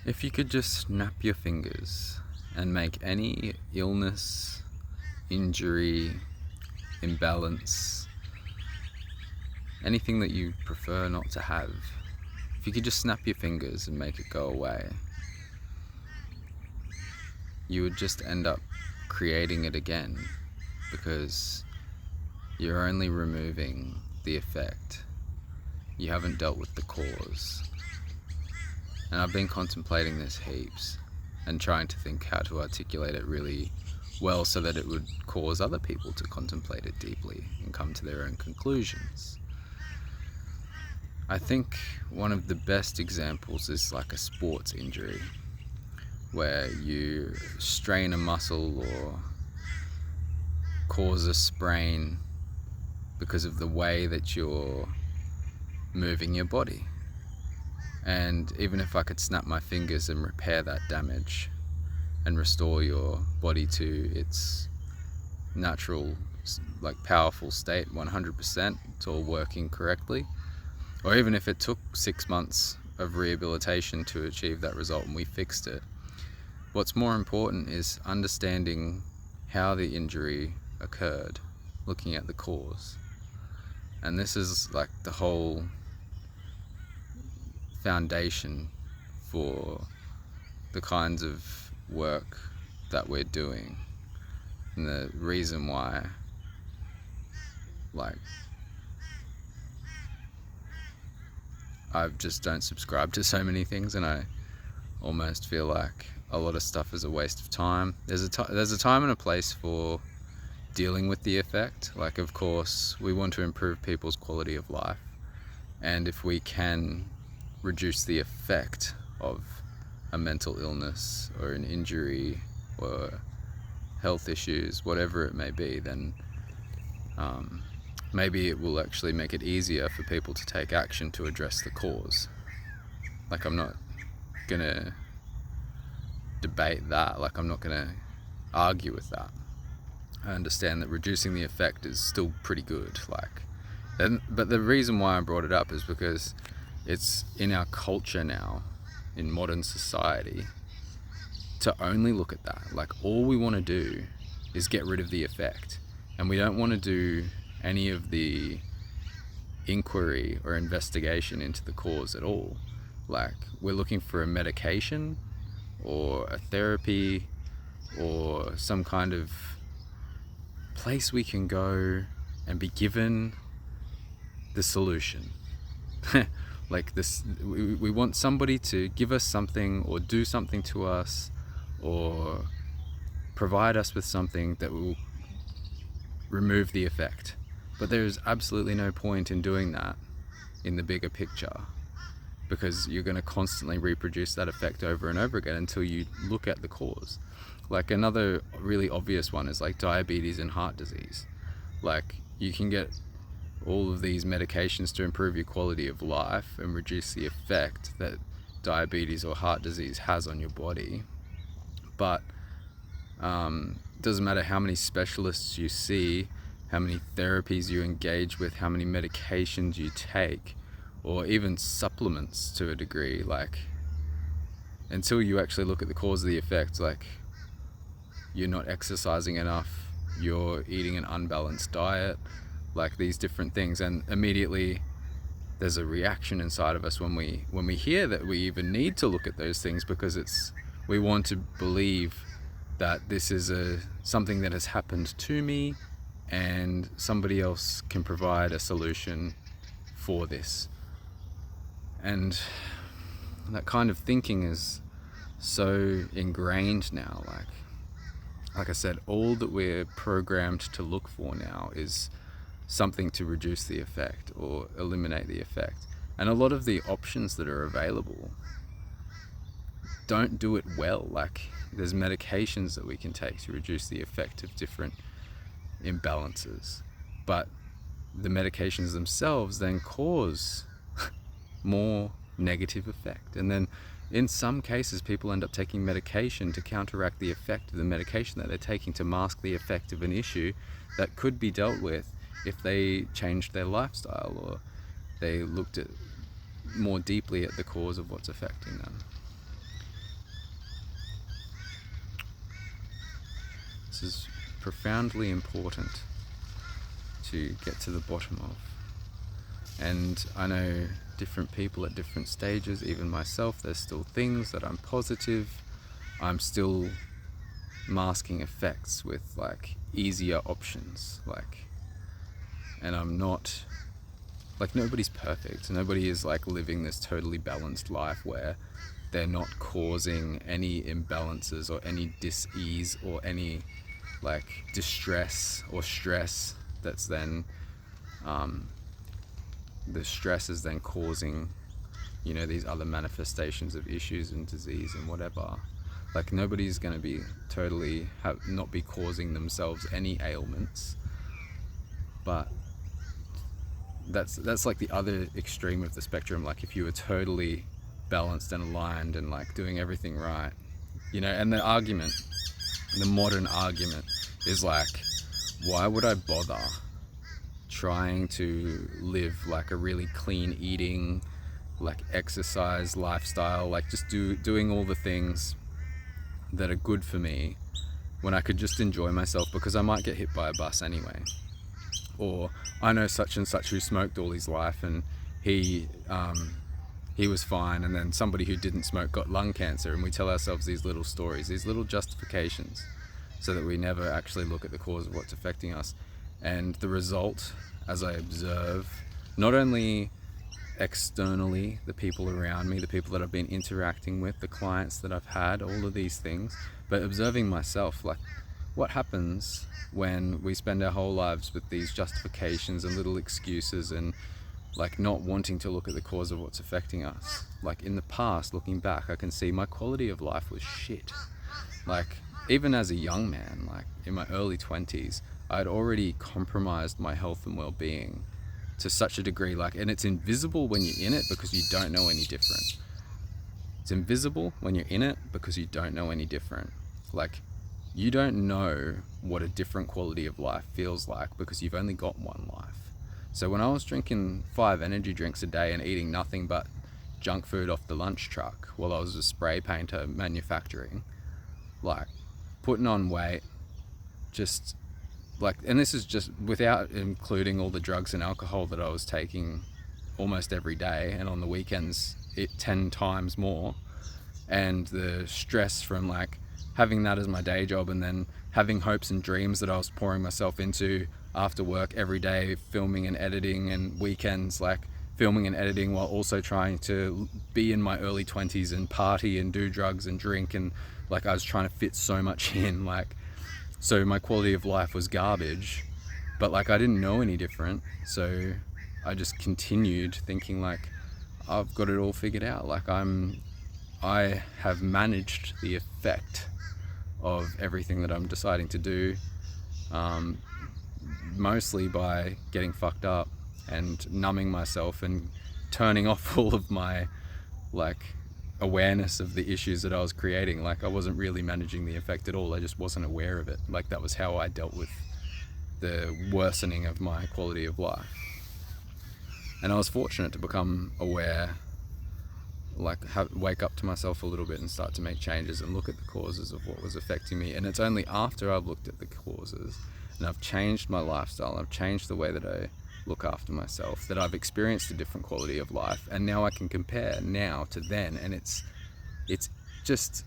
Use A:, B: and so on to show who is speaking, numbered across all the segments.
A: If you could just snap your fingers and make any illness, injury, imbalance, anything that you prefer not to have, if you could just snap your fingers and make it go away, you would just end up creating it again, because you're only removing the effect. You haven't dealt with the cause. And I've been contemplating this heaps and trying to think how to articulate it really well so that it would cause other people to contemplate it deeply and come to their own conclusions. I think one of the best examples is like a sports injury, where you strain a muscle or cause a sprain because of the way that you're moving your body. And even if I could snap my fingers and repair that damage and restore your body to its natural, like powerful state 100%, it's all working correctly, or even if it took 6 months of rehabilitation to achieve that result and we fixed it, what's more important is understanding how the injury occurred, looking at the cause. And this is like the whole foundation for the kinds of work that we're doing, and the reason why, like, I just don't subscribe to so many things, and I almost feel like a lot of stuff is a waste of time. There's a time and a place for dealing with the effect. Like, of course, we want to improve people's quality of life, and if we can reduce the effect of a mental illness or an injury or health issues, whatever it may be, then maybe it will actually make it easier for people to take action to address the cause. Like, I'm not gonna debate that, like I'm not gonna argue with that. I understand that reducing the effect is still pretty good, but the reason why I brought it up is because it's in our culture now, in modern society, to only look at that. Like, all we want to do is get rid of the effect, and we don't want to do any of the inquiry or investigation into the cause at all. Like, we're looking for a medication or a therapy or some kind of place we can go and be given the solution. Like this, we want somebody to give us something or do something to us or provide us with something that will remove the effect. But there's absolutely no point in doing that in the bigger picture, because you're going to constantly reproduce that effect over and over again until you look at the cause. Like, another really obvious one is like diabetes and heart disease. Like, you can get all of these medications to improve your quality of life and reduce the effect that diabetes or heart disease has on your body, but it doesn't matter how many specialists you see, how many therapies you engage with, how many medications you take, or even supplements to a degree, like, until you actually look at the cause of the effect, like, you're not exercising enough, you're eating an unbalanced diet, like these different things, and immediately there's a reaction inside of us when we hear that we even need to look at those things, because we want to believe that this is something that has happened to me and somebody else can provide a solution for this. And that kind of thinking is so ingrained now. Like I said, all that we're programmed to look for now is something to reduce the effect or eliminate the effect. And a lot of the options that are available don't do it well. Like, there's medications that we can take to reduce the effect of different imbalances, but the medications themselves then cause more negative effect. And then in some cases, people end up taking medication to counteract the effect of the medication that they're taking, to mask the effect of an issue that could be dealt with if they changed their lifestyle or they looked at more deeply at the cause of what's affecting them. this is profoundly important to get to the bottom of. And I know different people at different stages, even myself, there's still things that I'm positive, I'm still masking effects with like easier options, and I'm not, nobody's perfect. Nobody is like living this totally balanced life where they're not causing any imbalances or any dis-ease or any like distress or stress that's then the stress is then causing, these other manifestations of issues and disease and whatever. Like nobody's going to be totally not be causing themselves any ailments, but that's like the other extreme of the spectrum. Like if you were totally balanced and aligned and like doing everything right, and the modern argument is like, why would I bother trying to live like a really clean eating, like exercise lifestyle, like just doing all the things that are good for me when I could just enjoy myself, because I might get hit by a bus anyway. Or I know such and such who smoked all his life and he was fine, and then somebody who didn't smoke got lung cancer, and we tell ourselves these little stories, these little justifications, so that we never actually look at the cause of what's affecting us. And the result, as I observe, not only externally, the people around me, the people that I've been interacting with, the clients that I've had, all of these things, but observing myself, like what happens when we spend our whole lives with these justifications and little excuses and like not wanting to look at the cause of what's affecting us. Like in the past, looking back, I can see my quality of life was shit. Like even as a young man, like in my early 20s, I'd already compromised my health and well-being to such a degree, like, and it's invisible when you're in it because you don't know any different. It's invisible when you're in it because you don't know any different. Like you don't know what a different quality of life feels like because you've only got one life. So when I was drinking 5 energy drinks a day and eating nothing but junk food off the lunch truck while I was a spray painter manufacturing, like putting on weight, just like, and this is just without including all the drugs and alcohol that I was taking almost every day, and on the weekends 10 times more, and the stress from like having that as my day job and then having hopes and dreams that I was pouring myself into after work every day, filming and editing, and weekends like filming and editing while also trying to be in my early 20s and party and do drugs and drink, and like I was trying to fit so much in, like, so my quality of life was garbage, but like I didn't know any different. So I just continued thinking like I've got it all figured out. Like I have managed the effect of everything that I'm deciding to do, mostly by getting fucked up and numbing myself and turning off all of my like awareness of the issues that I was creating. Like I wasn't really managing the effect at all. I just wasn't aware of it. Like that was how I dealt with the worsening of my quality of life. And I was fortunate to become aware, like wake up to myself a little bit and start to make changes and look at the causes of what was affecting me. And it's only after I've looked at the causes and I've changed my lifestyle, I've changed the way that I look after myself, that I've experienced a different quality of life. And now I can compare now to then, and it's just,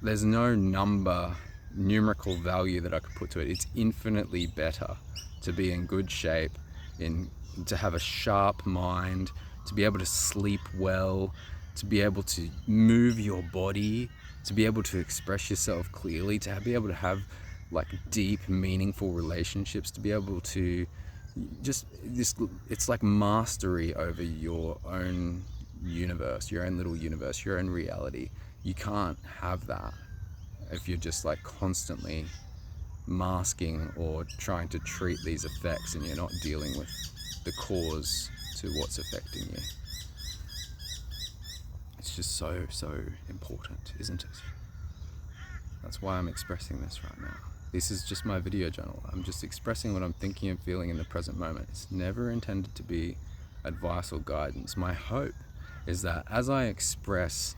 A: there's no numerical value that I could put to it. It's infinitely better to be in good shape, to have a sharp mind, to be able to sleep well, to be able to move your body, to be able to express yourself clearly, to be able to have like deep, meaningful relationships, to be able to just it's like mastery over your own universe, your own little universe, your own reality. You can't have that if you're just like constantly masking or trying to treat these effects and you're not dealing with the cause to what's affecting you. It's just so important, isn't it? That's why I'm expressing this right now. This is just my video journal. I'm just expressing what I'm thinking and feeling in the present moment. It's never intended to be advice or guidance. My hope is that as I express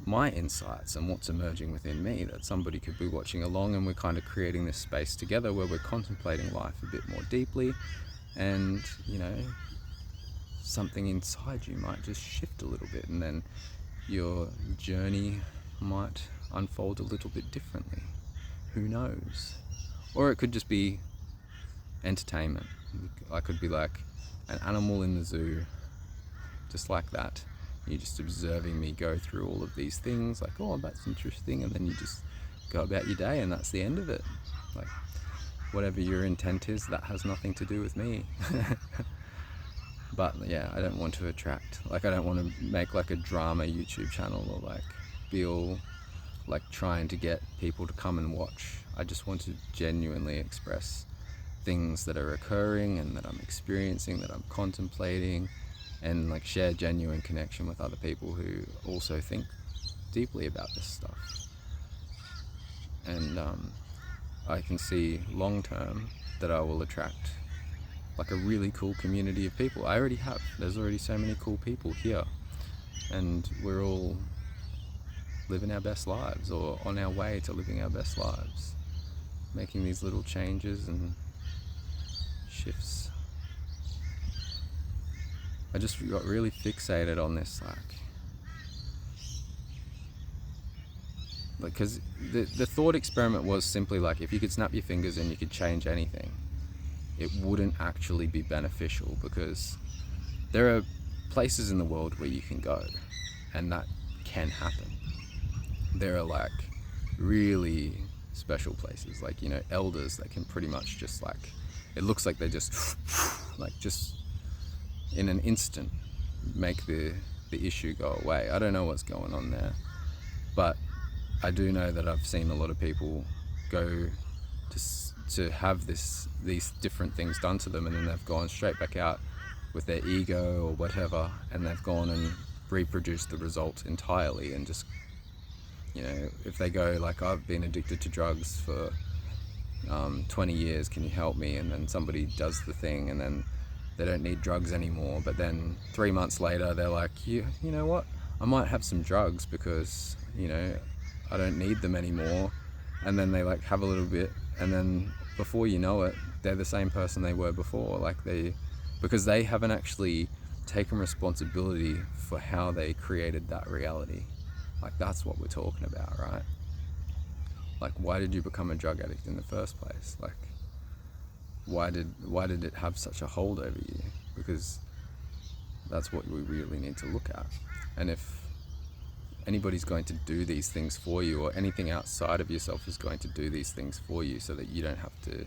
A: my insights and what's emerging within me, that somebody could be watching along, and we're kind of creating this space together where we're contemplating life a bit more deeply, and something inside you might just shift a little bit, and then your journey might unfold a little bit differently. Who knows? Or it could just be entertainment. I could be like an animal in the zoo, just like that. You're just observing me go through all of these things, like, oh, that's interesting, and then you just go about your day, and that's the end of it. Like, whatever your intent is, that has nothing to do with me. But yeah, I don't want to attract, I don't want to make like a drama YouTube channel, or like be all like trying to get people to come and watch. I just want to genuinely express things that are occurring and that I'm experiencing, that I'm contemplating, and like share genuine connection with other people who also think deeply about this stuff. And I can see long term that I will attract like a really cool community of people. I already have. There's already so many cool people here, and we're all living our best lives, or on our way to living our best lives, making these little changes and shifts. I just got really fixated on this, because the thought experiment was simply like, if you could snap your fingers and you could change anything, it wouldn't actually be beneficial, because there are places in the world where you can go and that can happen. There are like really special places, like elders that can pretty much just it looks like they just just in an instant make the issue go away. I don't know what's going on there, but I do know that I've seen a lot of people go to have these different things done to them, and then they've gone straight back out with their ego or whatever, and they've gone and reproduced the result entirely, and just if they go like, I've been addicted to drugs for 20 years, can you help me? And then somebody does the thing, and then they don't need drugs anymore, but then 3 months later they're like, you know what, I might have some drugs because I don't need them anymore. And then they have a little bit, and then before you know it, they're the same person they were before, because they haven't actually taken responsibility for how they created that reality. That's what we're talking about, right? Why did you become a drug addict in the first place? Why did it have such a hold over you? Because that's what we really need to look at. And if anybody's going to do these things for you, or anything outside of yourself is going to do these things for you so that you don't have to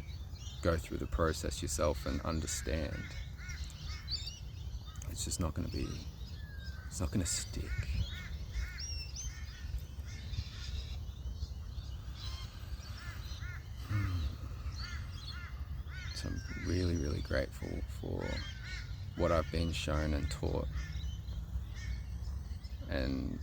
A: go through the process yourself and understand, it's just not going to stick. So I'm really, really grateful for what I've been shown and taught, and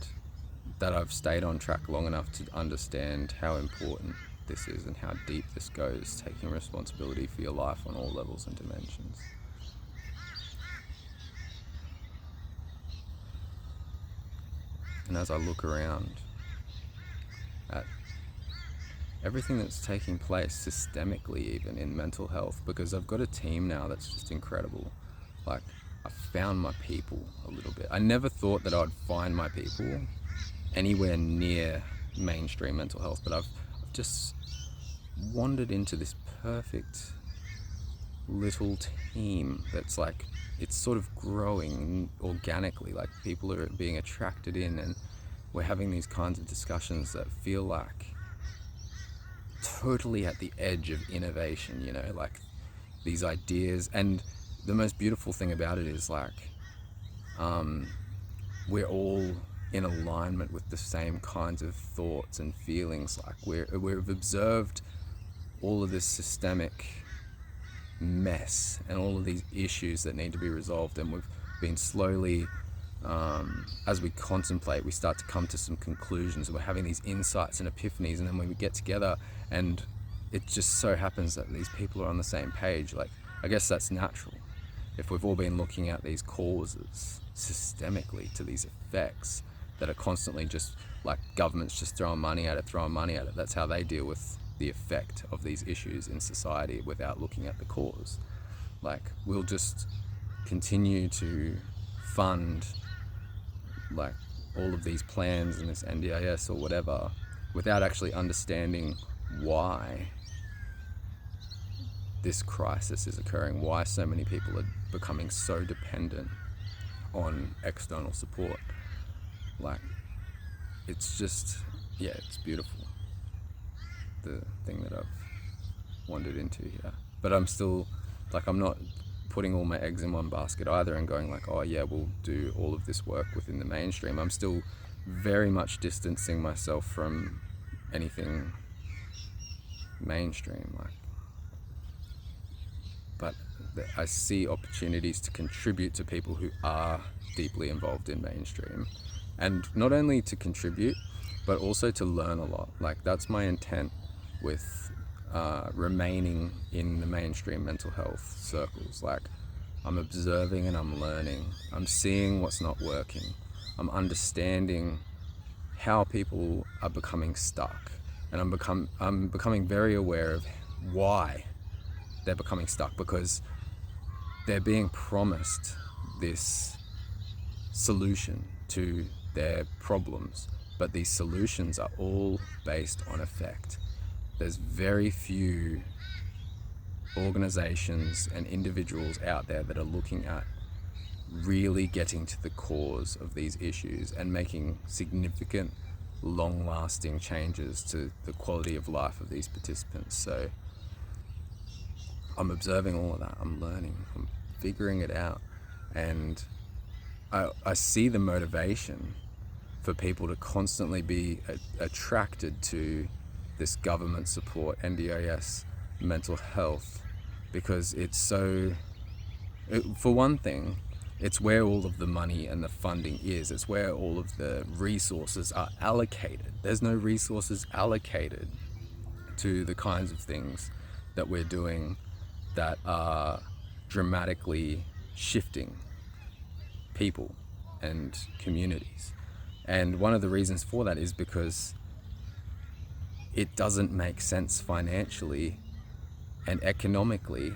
A: that I've stayed on track long enough to understand how important this is and how deep this goes, taking responsibility for your life on all levels and dimensions. And as I look around at everything that's taking place systemically, even in mental health, because I've got a team now that's just incredible. I found my people a little bit. I never thought that I'd find my people anywhere near mainstream mental health, but I've just wandered into this perfect little team that's it's sort of growing organically. People are being attracted in, and we're having these kinds of discussions that feel totally at the edge of innovation, these ideas. And the most beautiful thing about it is we're all in alignment with the same kinds of thoughts and feelings. We've observed all of this systemic mess and all of these issues that need to be resolved, and we've been slowly, as we contemplate, we start to come to some conclusions. We're having these insights and epiphanies, and then when we get together, and it just so happens that these people are on the same page. I guess that's natural. If we've all been looking at these causes systemically to these effects that are constantly just like governments just throwing money at it. That's how they deal with the effect of these issues in society without looking at the cause. Like, we'll just continue to fund like all of these plans and this NDIS or whatever without actually understanding why this crisis is occurring, why so many people are becoming so dependent on external support. Like, it's just, yeah, it's beautiful, the thing that I've wandered into here. But I'm still, like, I'm not putting all my eggs in one basket either and going like, oh yeah, we'll do all of this work within the mainstream. I'm still very much distancing myself from anything mainstream, like, but I see opportunities to contribute to people who are deeply involved in mainstream, and not only to contribute but also to learn a lot. Like, that's my intent with remaining in the mainstream mental health circles. Like, I'm observing and I'm learning, I'm seeing what's not working, I'm understanding how people are becoming stuck, and I'm becoming very aware of why they're becoming stuck, because they're being promised this solution to their problems, but these solutions are all based on effect. There's very few organizations and individuals out there that are looking at really getting to the cause of these issues and making significant, long-lasting changes to the quality of life of these participants. So I'm observing all of that, I'm learning, I'm figuring it out, and I see the motivation for people to constantly be attracted to this government support, NDIS, mental health, because it's so, for one thing, it's where all of the money and the funding is. It's where all of the resources are allocated. There's no resources allocated to the kinds of things that we're doing that are dramatically shifting people and communities. And one of the reasons for that is because it doesn't make sense financially and economically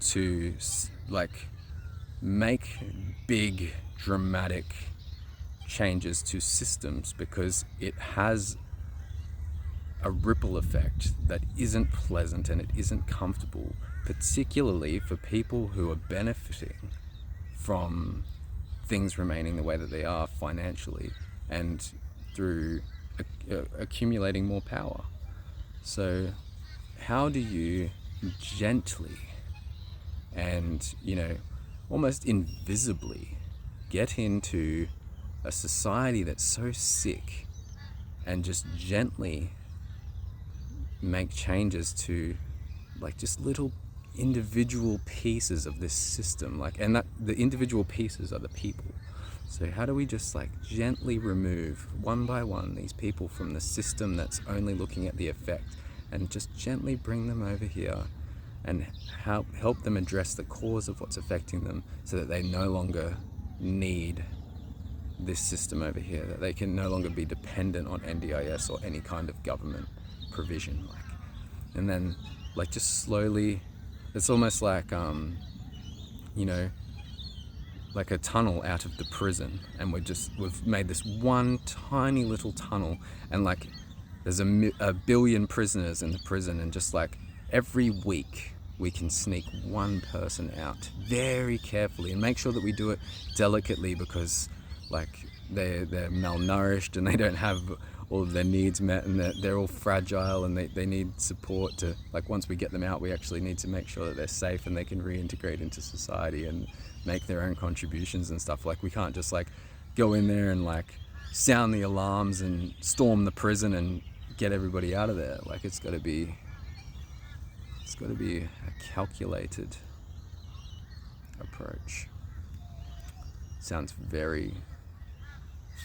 A: to like make big dramatic changes to systems, because it has a ripple effect that isn't pleasant and it isn't comfortable, particularly for people who are benefiting from things remaining the way that they are financially and through accumulating more power. So how do you gently and, you know, almost invisibly get into a society that's so sick and just gently make changes to like just little individual pieces of this system, like, and that the individual pieces are the people. So how do we just like gently remove one by one these people from the system that's only looking at the effect, and just gently bring them over here and help them address the cause of what's affecting them, so that they no longer need this system over here, that they can no longer be dependent on NDIS or any kind of government provision. Like, and then like just slowly, it's almost like you know, like a tunnel out of the prison, and we've made this one tiny little tunnel, and like there's a billion prisoners in the prison, and just like every week we can sneak one person out very carefully and make sure that we do it delicately, because like they're malnourished and they don't have all of their needs met, and they're all fragile, and they need support to, like, once we get them out, we actually need to make sure that they're safe and they can reintegrate into society and make their own contributions and stuff. Like, we can't just like go in there and like sound the alarms and storm the prison and get everybody out of there. Like, it's got to be a calculated approach. Sounds very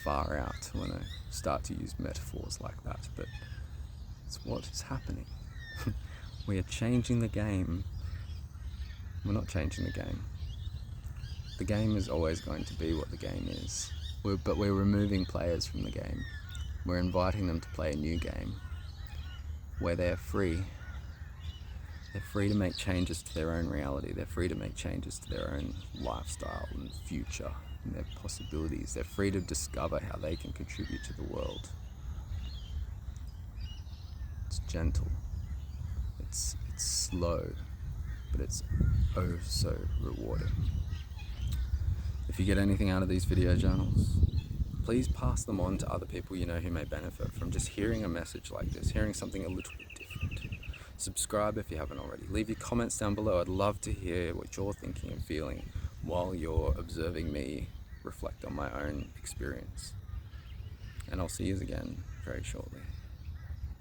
A: far out when I start to use metaphors like that, but it's what is happening. We are changing the game. We're not changing the game. The game is always going to be what the game is. But we're removing players from the game. We're inviting them to play a new game where they're free. They're free to make changes to their own reality. They're free to make changes to their own lifestyle and future and their possibilities. They're free to discover how they can contribute to the world. It's gentle. It's slow, but it's oh so rewarding. If you get anything out of these video journals, please pass them on to other people you know who may benefit from just hearing a message like this, hearing something a little bit different. Subscribe if you haven't already. Leave your comments down below. I'd love to hear what you're thinking and feeling while you're observing me reflect on my own experience. And I'll see you again very shortly.